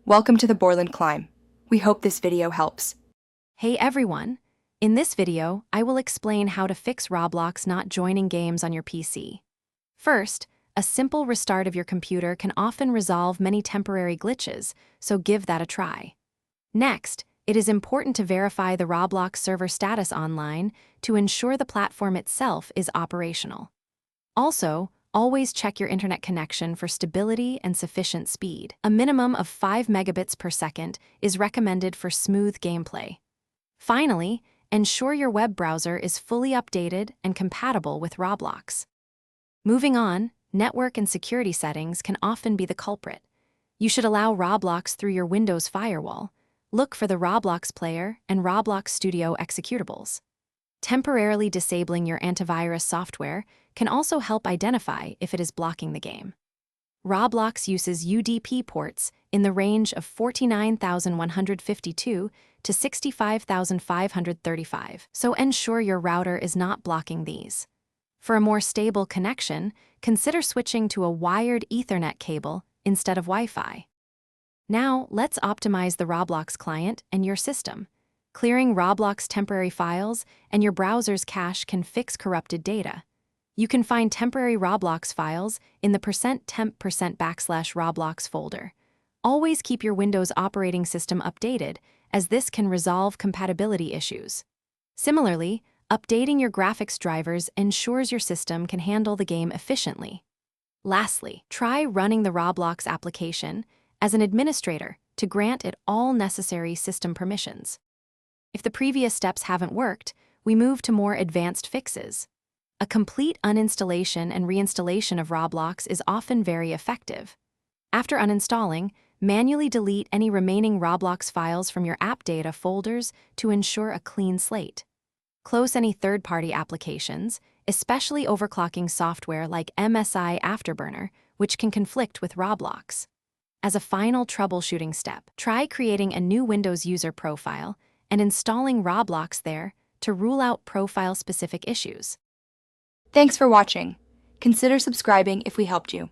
Welcome to the Borland Climb. We hope this video helps. Hey everyone! In this video, I will explain how to fix Roblox not joining games on your PC. First, a simple restart of your computer can often resolve many temporary glitches, so give that a try. Next, it is important to verify the Roblox server status online to ensure the platform itself is operational. Also, always check your internet connection for stability and sufficient speed. A minimum of 5 megabits per second is recommended for smooth gameplay. Finally, ensure your web browser is fully updated and compatible with Roblox. Moving on, network and security settings can often be the culprit. You should allow Roblox through your Windows firewall. Look for the Roblox Player and Roblox Studio executables. Temporarily disabling your antivirus software can also help identify if it is blocking the game. Roblox uses UDP ports in the range of 49,152 to 65,535, so ensure your router is not blocking these. For a more stable connection, consider switching to a wired Ethernet cable instead of Wi-Fi. Now, let's optimize the Roblox client and your system. Clearing Roblox temporary files and your browser's cache can fix corrupted data. You can find temporary Roblox files in the %temp%\Roblox folder. Always keep your Windows operating system updated, as this can resolve compatibility issues. Similarly, updating your graphics drivers ensures your system can handle the game efficiently. Lastly, try running the Roblox application as an administrator to grant it all necessary system permissions. If the previous steps haven't worked, we move to more advanced fixes. A complete uninstallation and reinstallation of Roblox is often very effective. After uninstalling, manually delete any remaining Roblox files from your app data folders to ensure a clean slate. Close any third-party applications, especially overclocking software like MSI Afterburner, which can conflict with Roblox. As a final troubleshooting step, try creating a new Windows user profile and installing Roblox there to rule out profile-specific issues. Thanks for watching. Consider subscribing if we helped you.